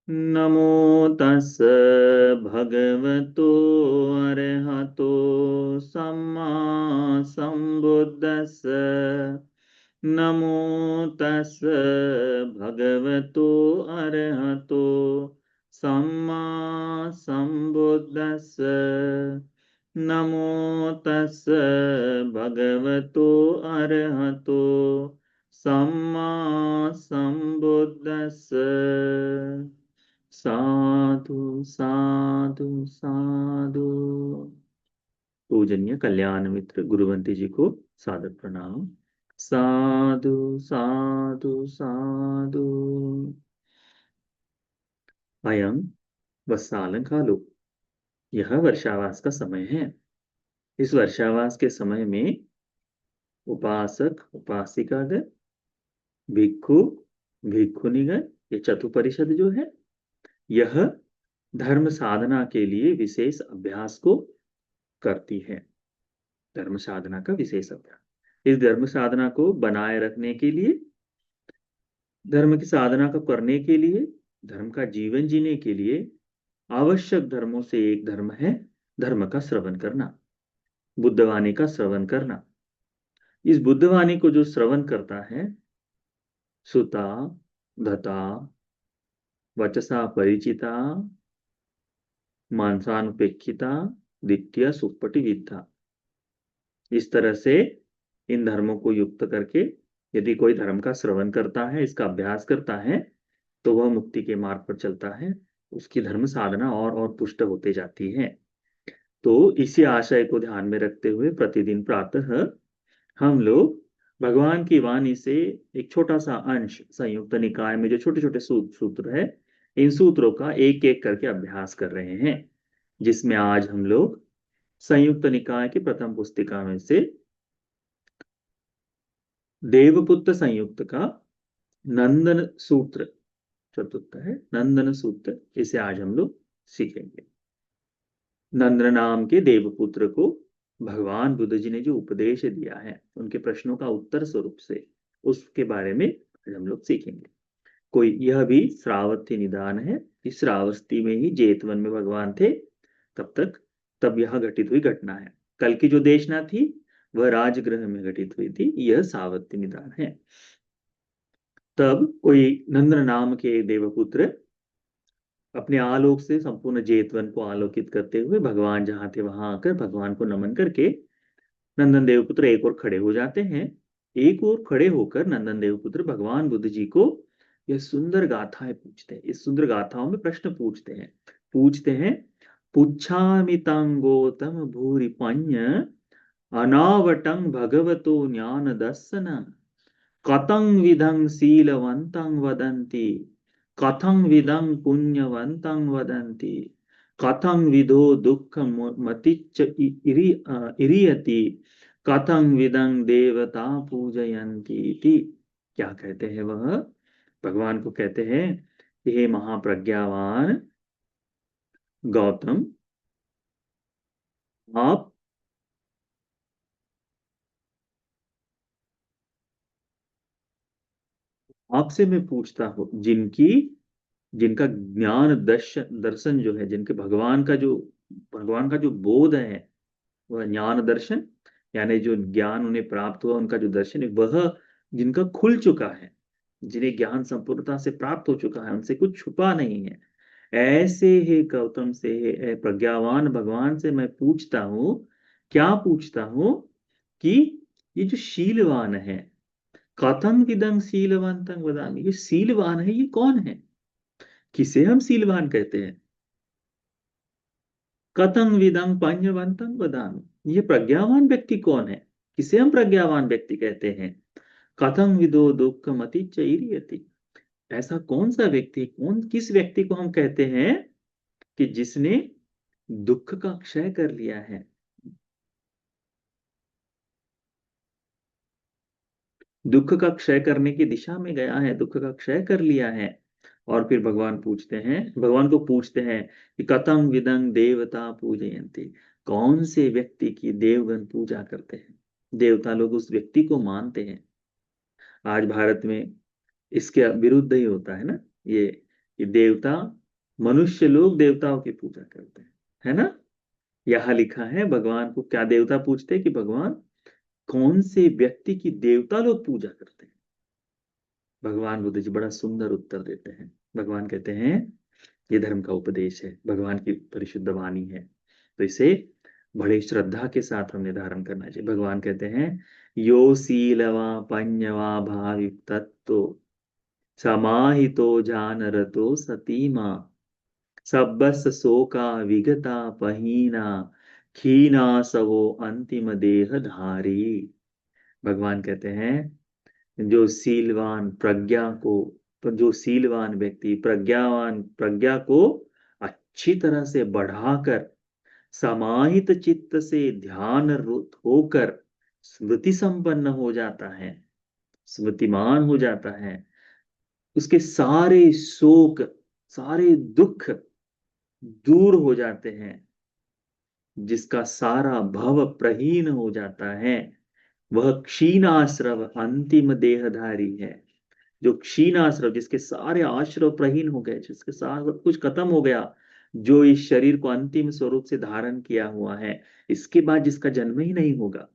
नमो तस् भगवतो अरहतो सम्मा सम्बुद्धस्स। नमो तस् भगवतो अरहतो सम्मा सम्बुद्धस्स। नमो तस् भगवतो अरहतो सम्मा सम्बुद्धस्स। साधु साधु साधु। पूजनीय कल्याण मित्र गुरुवंती जी को सादर प्रणाम। साधु साधु साधु। अयं वस्सालं कालो। यह वर्षावास का समय है। इस वर्षावास के समय में उपासक उपासिकागण, भिक्षु भिक्षुणीगण, ये चतुपरिषद जो है, यह धर्म साधना के लिए विशेष अभ्यास को करती है। धर्म साधना का विशेष अभ्यास, इस धर्म साधना को बनाए रखने के लिए, धर्म की साधना को करने के लिए, धर्म का जीवन जीने के लिए आवश्यक धर्मों से एक धर्म है धर्म का श्रवण करना, बुद्धवाणी का श्रवण करना। इस बुद्धवाणी को जो श्रवण करता है, सुता धता वचसा परिचिता मानसानुपेक्षिता द्वितीय सुपटि विद्धा। इस तरह से इन धर्मों को युक्त करके यदि कोई धर्म का श्रवण करता है, इसका अभ्यास करता है, तो वह मुक्ति के मार्ग पर चलता है। उसकी धर्म साधना और पुष्ट होते जाती है। तो इसी आशय को ध्यान में रखते हुए प्रतिदिन प्रातः हम लोग भगवान की वाणी से एक छोटा सा अंश, संयुक्त निकाय में जो छोटे छोटे सूत्र है, इन सूत्रों का एक एक करके अभ्यास कर रहे हैं, जिसमें आज हम लोग संयुक्त निकाय की प्रथम पुस्तिका में से देवपुत्र संयुक्त का नंदन सूत्र, चतुर्थ है नंदन सूत्र, इसे आज हम लोग सीखेंगे। नंदन नाम के देवपुत्र को भगवान बुद्ध जी ने जो उपदेश दिया है, उनके प्रश्नों का उत्तर स्वरूप से उसके बारे में हम लोग सीखेंगे। कोई यह भी श्रावस्ती निदान है। इस श्रावस्ती में ही जेतवन में भगवान थे तब यह घटित हुई घटना है। कल की जो देशना थी वह राजगृह में घटित हुई थी। यह सावत्ती निदान है। तब कोई नंदन नाम के देवपुत्र अपने आलोक से संपूर्ण जेतवन को आलोकित करते हुए भगवान जहां थे वहां आकर भगवान को नमन करके नंदन देवपुत्र एक ओर खड़े हो जाते हैं। एक ओर खड़े होकर नंदन देवपुत्र भगवान बुद्ध जी को यह सुंदर गाथाएं पूछते हैं। इस सुंदर गाथाओं में प्रश्न पूछते हैं पुच्छामि तं गौतम भूरि पञ्य अनावटं भगवतो ज्ञान दर्शन कथं विधं शीलवन्तं वदन्ति कथं विधं पुण्यवन्तं वदन्ति कथं विधो दुःखमतिच्च इरियति कथं विधं देवता पूजयन्ति इति। क्या कहते हैं वह? भगवान को कहते हैं, हे महाप्रज्ञावान गौतम, आप आपसे मैं पूछता हूं जिनका ज्ञान दर्शन जो है, जिनके भगवान का जो बोध है, वह ज्ञान दर्शन, यानी जो ज्ञान उन्हें प्राप्त हुआ, उनका जो दर्शन है वह जिनका खुल चुका है, जिन्हें ज्ञान संपूर्णता से प्राप्त हो चुका है, उनसे कुछ छुपा नहीं है, ऐसे ही गौतम से प्रज्ञावान भगवान से मैं पूछता हूं। क्या पूछता हूं? कि ये जो शीलवान है, कथं विदं शीलवंतं वदामि, ये शीलवान है, ये कौन है? किसे हम शीलवान कहते हैं? कथं विदं पඤ्यवन्तं वदामि, ये प्रज्ञावान व्यक्ति कौन है? किसे हम प्रज्ञावान व्यक्ति कहते हैं? कथं विदो दुःखमति चैरियति, ऐसा कौन सा व्यक्ति, किस व्यक्ति को हम कहते हैं कि जिसने दुख का क्षय कर लिया है? दुख का क्षय करने की दिशा में गया है, दुख का क्षय कर लिया है। और फिर भगवान को पूछते हैं कि कथं विदं देवता पूजयन्ति, कौन से व्यक्ति की देवगण पूजा करते हैं, देवता लोग उस व्यक्ति को मानते हैं। आज भारत में इसके विरुद्ध ही होता है ना। ये कि देवता, मनुष्य लोग देवताओं की पूजा करते हैं, है ना। यहाँ लिखा है भगवान को क्या देवता पूछते हैं कि भगवान कौन से व्यक्ति की देवता लोग पूजा करते हैं। भगवान बुद्ध जी बड़ा सुंदर उत्तर देते हैं। भगवान कहते हैं ये धर्म का उपदेश है, भगवान की परिशुद्ध वाणी है, तो इसे बड़े श्रद्धा के साथ हमने धारण करना चाहिए। भगवान कहते हैं यो शीलवा पඤ्यवा भावितत्तो समाहितो जानरतो सतीमा सब्बस शोका विगता पहीना खीना सवो अंतिम देह धारी। भगवान कहते हैं जो शीलवान प्रज्ञा को, जो शीलवान व्यक्ति प्रज्ञावान प्रज्ञा को अच्छी तरह से बढ़ाकर समाहित चित्त से ध्यान रुत होकर स्मृति संपन्न हो जाता है, स्मृतिमान हो जाता है, उसके सारे शोक सारे दुख दूर हो जाते हैं, जिसका सारा भव प्रहीन हो जाता है, वह क्षीणाश्रव अंतिम देहधारी है। जो क्षीणाश्रव, जिसके सारे आश्रव प्रहीन हो गए, जिसके सारा सब कुछ खत्म हो गया, जो इस शरीर को अंतिम स्वरूप से धारण किया हुआ है, इसके बाद जिसका जन्म ही नहीं होगा,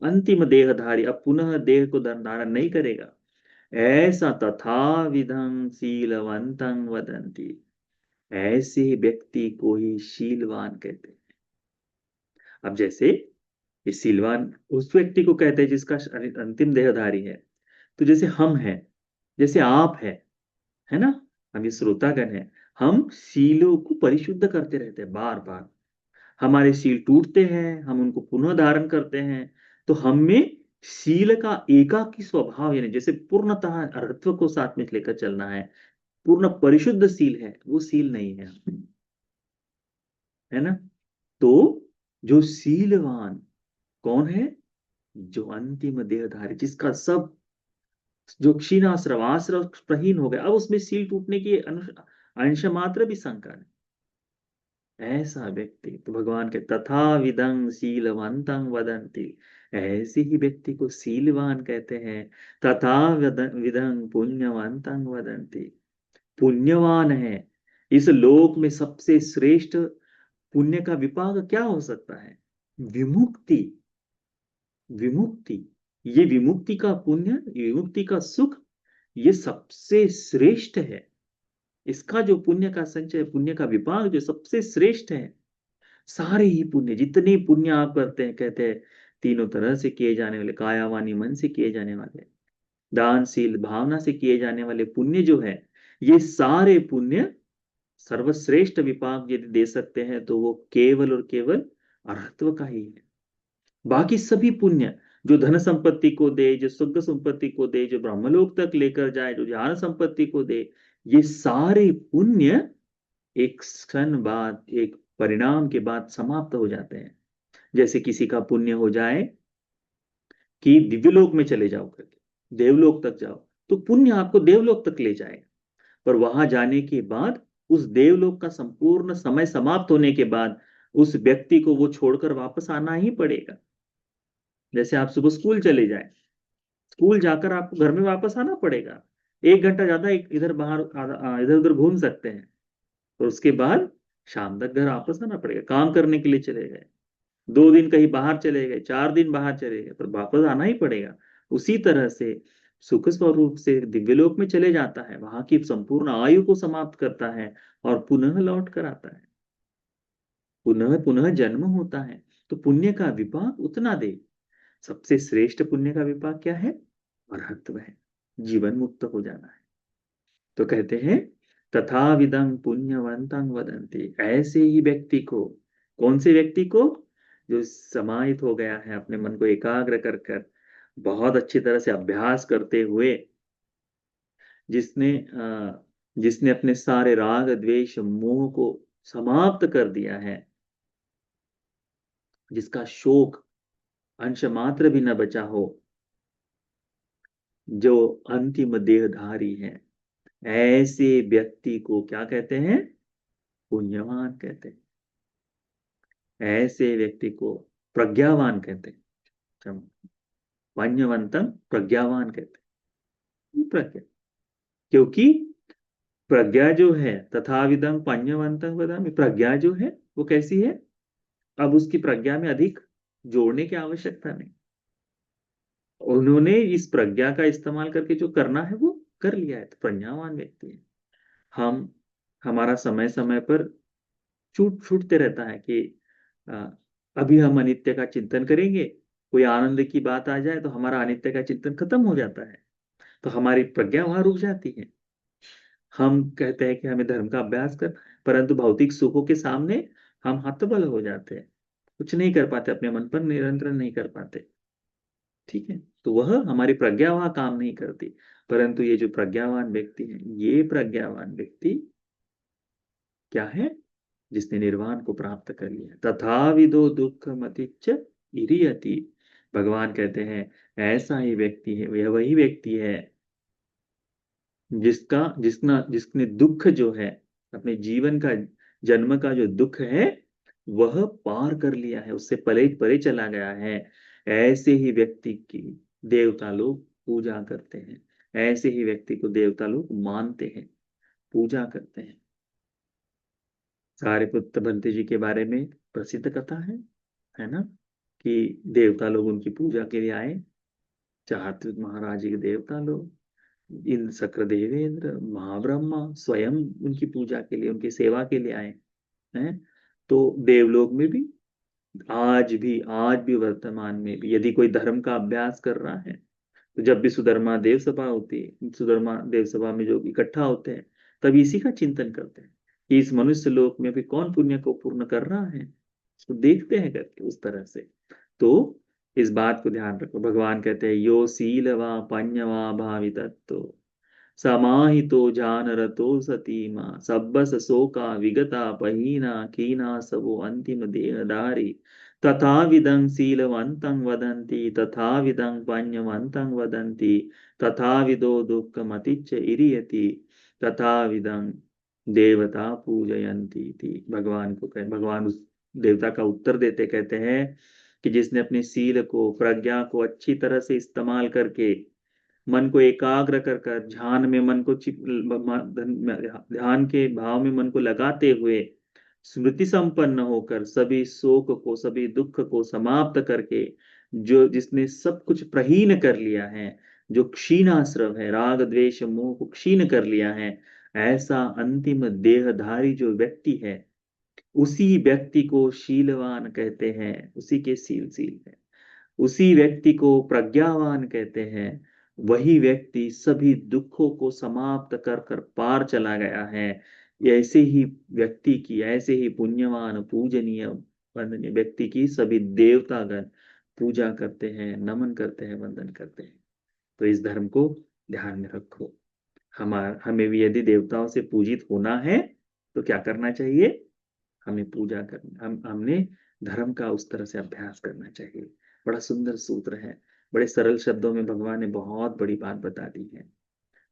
अंतिम देहधारी, अब पुनः देह को धारण नहीं करेगा, ऐसा तथा विधं शीलवंतं वदंती, ऐसे व्यक्ति को ही शीलवान कहते हैं। अब जैसे ये शीलवान उस व्यक्ति को कहते हैं जिसका अंतिम देहधारी है, तो जैसे हम हैं, जैसे आप है ना, हम ये श्रोतागण हैं, हम शीलों को परिशुद्ध करते रहते हैं बार बार, हमारे शील टूटते हैं, हम उनको पुनः धारण करते हैं, तो हम में शील का एकाकी स्वभाव, यानी जैसे पूर्णतः अर्हत्व को साथ में लेकर चलना है, पूर्ण परिशुद्ध शील है, वो शील नहीं है, है ना। तो जो शीलवान कौन है, जो अंतिम देहधारी, जिसका सब, जो क्षीणाश्रव आश्रव प्रहीन हो गया, अब उसमें सील टूटने की अंश मात्र भी शंका नहीं, ऐसा व्यक्ति, तो भगवान के तथा विदं शीलवंतं वदंती, ऐसे ही व्यक्ति को शीलवान कहते हैं। तथा विदं पुण्यवंतं वदंती, पुण्यवान है। इस लोक में सबसे श्रेष्ठ पुण्य का विपाक क्या हो सकता है, विमुक्ति। विमुक्ति, ये विमुक्ति का पुण्य, विमुक्ति का सुख, ये सबसे श्रेष्ठ है। इसका जो पुण्य का संचय, पुण्य का विपाक जो सबसे श्रेष्ठ है, सारे ही पुण्य, जितने पुण्य आप करते हैं, कहते हैं तीनों तरह से किए जाने वाले, काया वाणी मन से किए जाने वाले, दानशील भावना से किए जाने वाले पुण्य जो है, ये सारे पुण्य सर्वश्रेष्ठ विपाक यदि दे सकते हैं तो वो केवल और केवल अरहत्व का ही है। बाकी सभी पुण्य जो धन संपत्ति को दे, जो सुख संपत्ति को दे, जो ब्रह्मलोक तक लेकर जाए, जो ज्ञान संपत्ति को दे, ये सारे पुण्य एक क्षण बाद, एक परिणाम के बाद समाप्त हो जाते हैं। जैसे किसी का पुण्य हो जाए कि दिव्यलोक में चले जाओ करके, देवलोक तक जाओ, तो पुण्य आपको देवलोक तक ले जाएगा, पर वहां जाने के बाद उस देवलोक का संपूर्ण समय समाप्त होने के बाद उस व्यक्ति को वो छोड़कर वापस आना ही पड़ेगा। जैसे आप सुबह स्कूल चले जाए, स्कूल जाकर आपको घर में वापस आना पड़ेगा, 1 घंटा ज्यादा इधर बाहर इधर उधर घूम सकते हैं, और उसके बाद शाम तक घर वापस आना पड़ेगा। काम करने के लिए चले गए, 2 दिन कहीं बाहर चले गए, 4 दिन बाहर चले गए, पर वापस आना ही पड़ेगा। उसी तरह से सुख स्वरूप से दिव्यलोक में चले जाता है, वहां की संपूर्ण आयु को समाप्त करता है और पुनः लौट कर आता है, पुनः पुनः जन्म होता है। तो पुण्य का विपाक उतना दे, सबसे श्रेष्ठ पुण्य का विपाक क्या है, अरहत्व है, जीवन मुक्त हो जाना है। तो कहते हैं तथा विदं पुण्यवंतं वदंती, ऐसे ही व्यक्ति को, कौन से व्यक्ति को, जो समाहित हो गया है, अपने मन को एकाग्र कर कर बहुत अच्छी तरह से अभ्यास करते हुए, जिसने अपने सारे राग द्वेष मोह को समाप्त कर दिया है, जिसका शोक अंश मात्र भी न बचा हो, जो अंतिम देहधारी है, ऐसे व्यक्ति को क्या कहते हैं, पुण्यवान कहते हैं। ऐसे व्यक्ति को प्रज्ञावान कहते हैं, पुण्यवंतम प्रज्ञावान कहते हैं, प्रज्ञा, क्योंकि प्रज्ञा जो है तथाविदं पඤ्ඤवन्तं वदामि, प्रज्ञा जो है वो कैसी है, अब उसकी प्रज्ञा में अधिक जोड़ने की आवश्यकता नहीं, उन्होंने इस प्रज्ञा का इस्तेमाल करके जो करना है वो कर लिया है, तो प्रज्ञावान व्यक्ति है। हम हमारा समय समय पर छूटते रहता है कि अ, अभी हम अनित्य का चिंतन करेंगे, कोई आनंद की बात आ जाए तो हमारा अनित्य का चिंतन खत्म हो जाता है, तो हमारी प्रज्ञा वहां रुक जाती है। हम कहते हैं कि हमें धर्म का अभ्यास कर, परंतु भौतिक सुखों के सामने हम हतबल हो जाते हैं, कुछ नहीं कर पाते, अपने मन पर नियंत्रण नहीं कर पाते। ठीक है, तो वह हमारी प्रज्ञा वहां काम नहीं करती। परंतु ये जो प्रज्ञावान व्यक्ति है, ये प्रज्ञावान व्यक्ति क्या है, जिसने निर्वाण को प्राप्त कर लिया, तथा विदो दुख मतिच्च इरियति। भगवान कहते हैं ऐसा ही व्यक्ति है, यह वही व्यक्ति है जिसने दुख जो है, अपने जीवन का, जन्म का जो दुख है वह पार कर लिया है, उससे परे परे चला गया है। ऐसे ही व्यक्ति की देवता लोग पूजा करते हैं, ऐसे ही व्यक्ति को देवता लोग मानते हैं, पूजा करते हैं। सारिपुत्र बंते जी के बारे में प्रसिद्ध कथा है ना, कि देवता लोग उनकी पूजा के लिए आए, चाहते महाराज जी के देवता लोग, इंद्र शक्र देवेंद्र महाब्रह्मा स्वयं उनकी पूजा के लिए, उनकी सेवा के लिए आए हैं। तो देवलोक में भी आज भी वर्तमान में भी यदि कोई धर्म का अभ्यास कर रहा है, तो जब भी सुधर्मा देव सभा होती है, सुधर्मा देव सभा में जो इकट्ठा होते हैं, तब इसी का चिंतन करते हैं कि इस मनुष्य लोक में भी कौन पुण्य को पूर्ण कर रहा है, इसको देखते हैं करके उस तरह से। तो इस बात को ध्यान रखो, भगवान कहते हैं यो शीलवा पඤ्ඤवा भावितत्तो समाहितो जानरतो सतीमा सब्बस शोका विगता पहीना कीना सबो अंतिम देहधारी तथा विदं शीलवन्तं वदन्ति तथा विदं पඤ्ඤवन्तं वदन्ति तथा विदो दुःखमतिच्च इरियति तथा विदं देवता पूजयन्ति थी। भगवान को कह, भगवान उस देवता का उत्तर देते कहते हैं कि जिसने अपने शील को, प्रज्ञा को अच्छी तरह से इस्तेमाल करके, मन को एकाग्र कर कर ध्यान में मन को ध्यान के भाव में मन को लगाते हुए स्मृति संपन्न होकर सभी शोक को, सभी दुख को समाप्त करके, जो जिसने सब कुछ प्रहीन कर लिया है, जो क्षीणाश्रव है, राग द्वेष मोह को क्षीण कर लिया है, ऐसा अंतिम देहधारी जो व्यक्ति है, उसी व्यक्ति को शीलवान कहते हैं, उसी के शील है, उसी व्यक्ति को प्रज्ञावान कहते हैं। वही व्यक्ति सभी दुखों को समाप्त कर कर पार चला गया है। ऐसे ही व्यक्ति की, ऐसे ही पुण्यवान पूजनीय वंदनीय व्यक्ति की सभी देवतागण पूजा करते हैं, नमन करते हैं, वंदन करते हैं। तो इस धर्म को ध्यान में रखो। हमें भी यदि देवताओं से पूजित होना है तो क्या करना चाहिए, हमें पूजा करना, हमने धर्म का उस तरह से अभ्यास करना चाहिए। बड़ा सुंदर सूत्र है, बड़े सरल शब्दों में भगवान ने बहुत बड़ी बात बता दी है।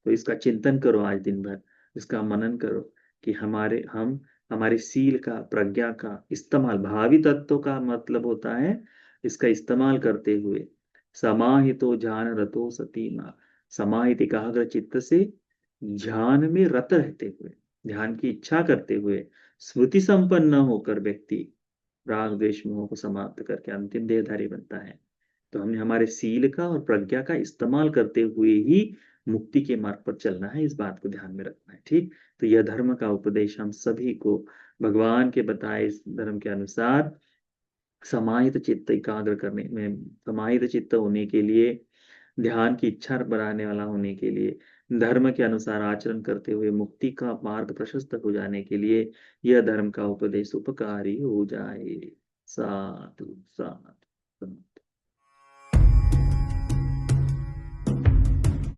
तो इसका चिंतन करो आज दिन भर, इसका मनन करो कि हमारे शील का, प्रज्ञा का इस्तेमाल, भावी तत्व का मतलब होता है इसका इस्तेमाल करते हुए समाहितो ध्यान रतो सतीमा, समाहित एकाग्र चित्त से ध्यान में रत रहते हुए, ध्यान की इच्छा करते हुए, स्मृति संपन्न होकर व्यक्ति राग द्वेष मोह को समाप्त करके अंतिम देहधारी बनता है। तो हमने हमारे शील का और प्रज्ञा का इस्तेमाल करते हुए ही मुक्ति के मार्ग पर चलना है, इस बात को ध्यान में रखना है। ठीक, तो यह धर्म का उपदेश हम सभी को भगवान के बताए इस धर्म के अनुसार समाहित चित्त एकाग्र करने में, समाहित चित्त होने के लिए, ध्यान की इच्छा बनाने वाला होने के लिए, धर्म के अनुसार आचरण करते हुए मुक्ति का मार्ग प्रशस्त हो जाने के लिए यह धर्म का उपदेश उपकारी हो जाए। साधु साधु।